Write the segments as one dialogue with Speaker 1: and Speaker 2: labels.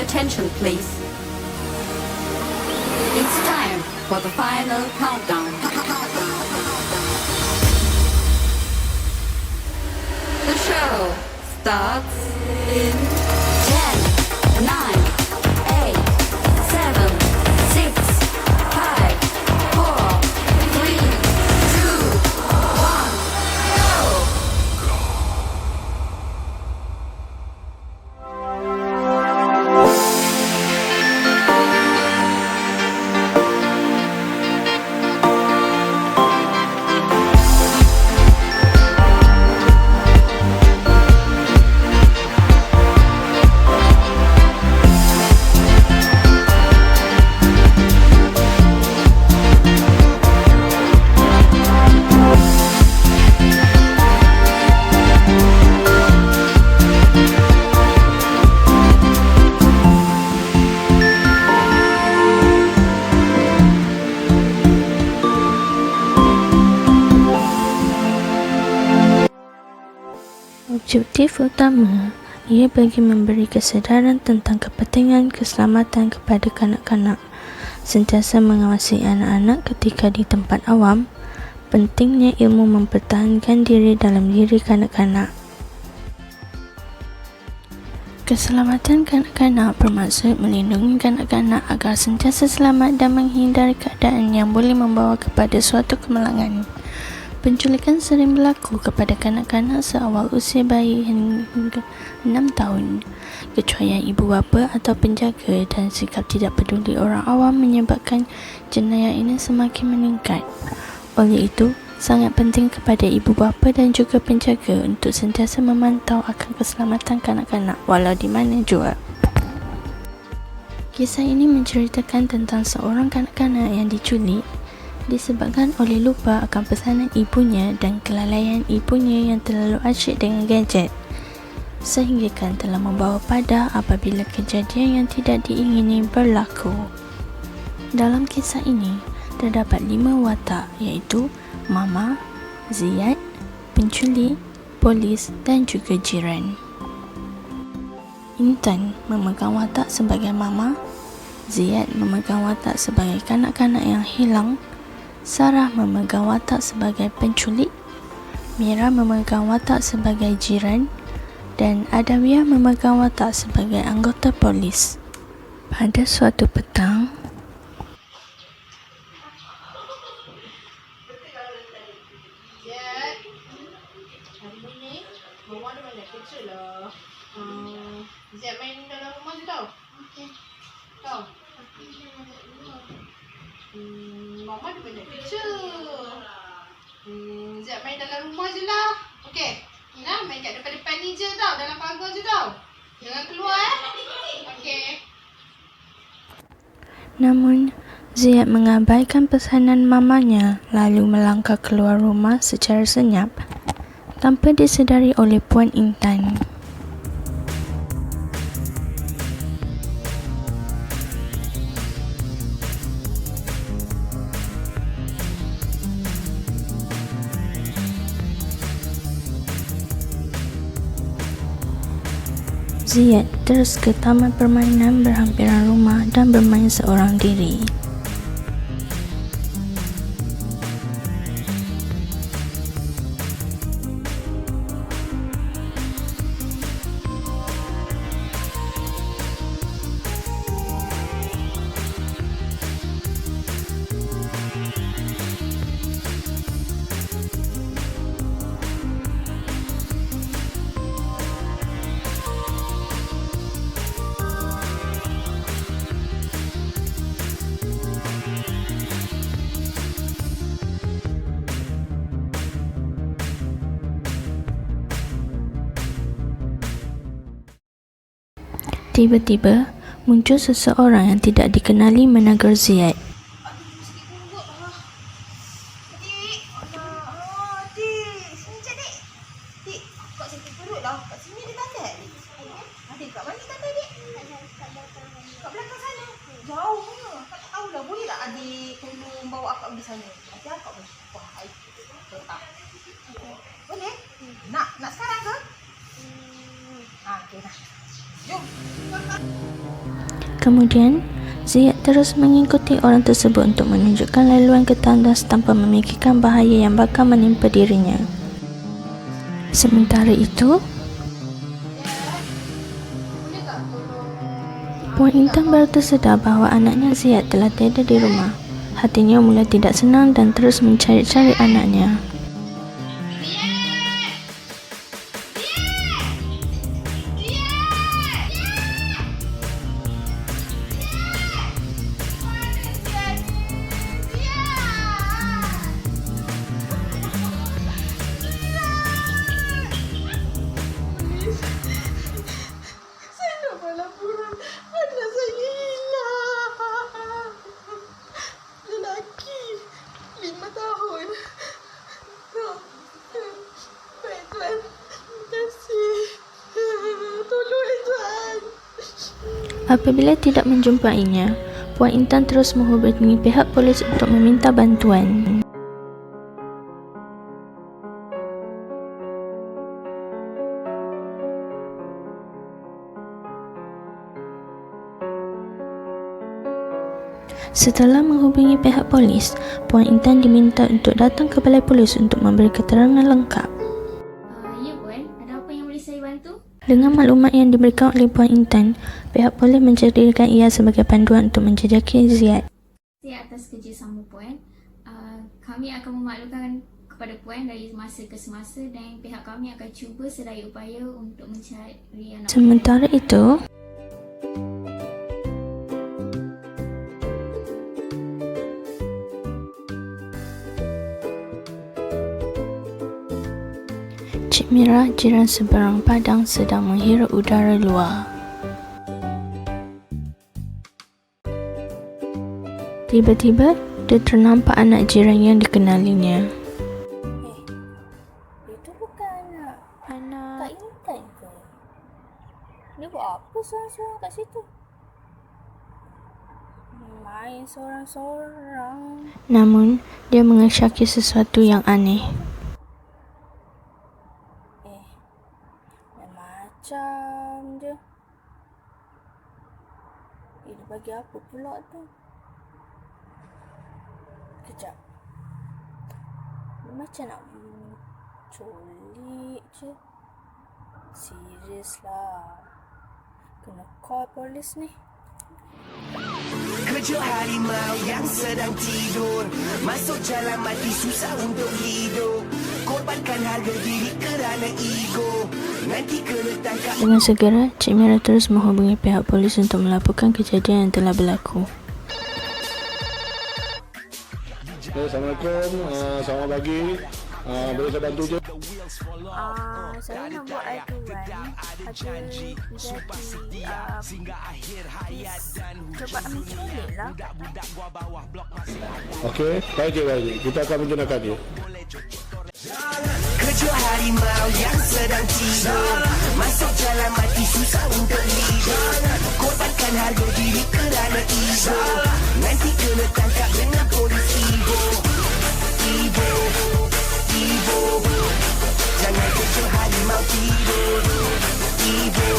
Speaker 1: attention, please. It's time for the final countdown. The show starts in 10, 9, 8, 7, 6, 5, 4, 3, 2, 1, go!
Speaker 2: Objektif utama ia bagi memberi kesedaran tentang kepentingan keselamatan kepada kanak-kanak, sentiasa mengawasi anak-anak ketika di tempat awam, pentingnya ilmu mempertahankan diri dalam diri kanak-kanak. Keselamatan kanak-kanak bermaksud melindungi kanak-kanak agar sentiasa selamat dan menghindari keadaan yang boleh membawa kepada suatu kemalangan. Penculikan sering berlaku kepada kanak-kanak seawal usia bayi hingga 6 tahun. Kecuaian ibu bapa atau penjaga dan sikap tidak peduli orang awam menyebabkan jenayah ini semakin meningkat. Oleh itu, sangat penting kepada ibu bapa dan juga penjaga untuk sentiasa memantau akan keselamatan kanak-kanak walau di mana jua. Kisah ini menceritakan tentang seorang kanak-kanak yang diculik disebabkan oleh lupa akan pesanan ibunya dan kelalaian ibunya yang terlalu asyik dengan gadget, sehinggakan telah membawa pada apabila kejadian yang tidak diingini berlaku. Dalam kisah ini, terdapat 5 watak iaitu mama, Ziyad, penculik, polis dan juga jiran. Intan memegang watak sebagai mama, Ziyad memegang watak sebagai kanak-kanak yang hilang, Sarah memegang watak sebagai penculik, Mira memegang watak sebagai jiran, dan Adawiyah memegang watak sebagai anggota polis. Pada suatu petang,
Speaker 3: Ziyad main dalam rumah je tau. Tau. Mama ada banyak picture. Ziyad main dalam rumah je lah. Okey. Nah, main kat depan-depan ni je tau. Dalam pagar je tau. Jangan keluar Okey.
Speaker 2: namun Ziyad mengabaikan pesanan mamanya lalu melangkah keluar rumah secara senyap tanpa disedari oleh Puan Intan. Ziyad terus ke taman permainan berhampiran rumah dan bermain seorang diri. Tiba-tiba, muncul seseorang yang tidak dikenali menegur Ziyad.
Speaker 3: Adik, sini je dik. Dik, kat sakit perut dah. Kat sini ada tanda dik. Adik, kat mana tanda dik? Kat belakang sana. Jauh punya. Kak tak tahulah. Boleh tak adik tolong bawa akak pergi sana? Nanti akak boleh. Wah, air. Tak. Boleh? Nak sekarang ke? Okey dah. Jom.
Speaker 2: Kemudian, Ziyad terus mengikuti orang tersebut untuk menunjukkan laluan ke tandas tanpa memikirkan bahaya yang bakal menimpa dirinya. Sementara itu,
Speaker 3: Boleh tak tolong?
Speaker 2: Puan Intan baru tersedar bahawa anaknya Ziyad telah tiada di rumah. Hatinya mula tidak senang dan terus mencari-cari anaknya.
Speaker 3: Saya nak buat laporan. Anak saya hilang. Lelaki 5 tahun. Baik Tuan. Terima kasih. Tolong Tuan.
Speaker 2: Apabila tidak menjumpainya, Puan Intan terus menghubungi pihak polis untuk meminta bantuan. Setelah menghubungi pihak polis, Puan Intan diminta untuk datang ke balai polis untuk memberi keterangan lengkap.
Speaker 4: Ya Puan, ada apa yang boleh saya bantu?
Speaker 2: Dengan maklumat yang diberikan oleh Puan Intan, pihak polis menjadikan ia sebagai panduan untuk menjejaki Ziyad.
Speaker 4: Saya atas kerjasama Puan. Kami akan memaklumkan kepada Puan dari masa ke semasa dan pihak kami akan cuba sedaya upaya untuk mencari anak
Speaker 2: Sementara itu, Cik Mira, jiran seberang padang, sedang menghirup udara luar. Tiba-tiba, dia ternampak anak jiran yang dikenalinya.
Speaker 5: Itu bukan anak Kak Intan ke? Dia buat apa seorang-seorang kat situ? Main seorang-seorang.
Speaker 2: Namun, dia mengesyaki sesuatu yang aneh.
Speaker 5: Macam je. Dia bagi apa pula tu? Kejap. Dia macam nak culik je. Serius lah. Kena call polis ni.
Speaker 6: Kerja harimau yang sedang tidur, masuk jalan mati susah untuk hidup. Korbankan harga diri kerana ego, nanti kena tangkap.
Speaker 2: Dengan segera, Cik Mira terus menghubungi pihak polis untuk melaporkan kejadian yang telah berlaku.
Speaker 7: Assalamualaikum, selamat pagi. Boleh saya bantu je?
Speaker 5: Saya nak buat aduan ada cubaan menculik lah.
Speaker 7: Okey, baik. Kita akan menjenakkan dia.
Speaker 6: Kerja harimau yang sedang tidur, masuk jalan mati susah untuk hidup. Korbankan harga diri kerana ego, nanti kena tangkap dengan polis ego. Jangan kerja harimau tidur. Ego.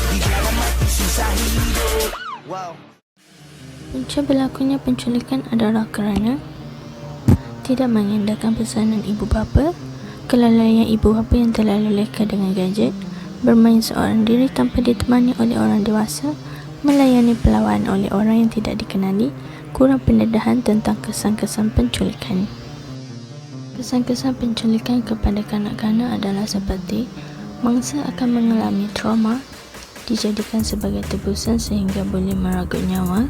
Speaker 6: Di jalan mati susah hidup. Wow.
Speaker 2: Punca berlakunya penculikan adalah kerana tidak mengindahkan pesanan ibu bapa, kelalaian ibu bapa yang terlalu leka dengan gadget, bermain seorang diri tanpa ditemani oleh orang dewasa, melayani perlawanan oleh orang yang tidak dikenali, kurang pendedahan tentang kesan-kesan penculikan. Kesan-kesan penculikan kepada kanak-kanak adalah seperti mangsa akan mengalami trauma, dijadikan sebagai tebusan sehingga boleh meragut nyawa,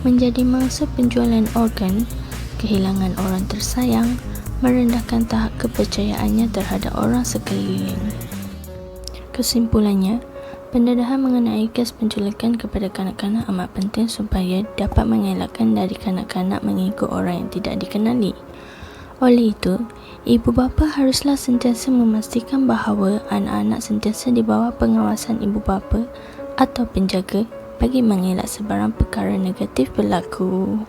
Speaker 2: menjadi mangsa penjualan organ, kehilangan orang tersayang, merendahkan tahap kepercayaannya terhadap orang sekeliling. Kesimpulannya, pendedahan mengenai kes penculikan kepada kanak-kanak amat penting supaya dapat mengelakkan dari kanak-kanak mengikut orang yang tidak dikenali. Oleh itu, ibu bapa haruslah sentiasa memastikan bahawa anak-anak sentiasa di bawah pengawasan ibu bapa atau penjaga bagi mengelak sebarang perkara negatif berlaku.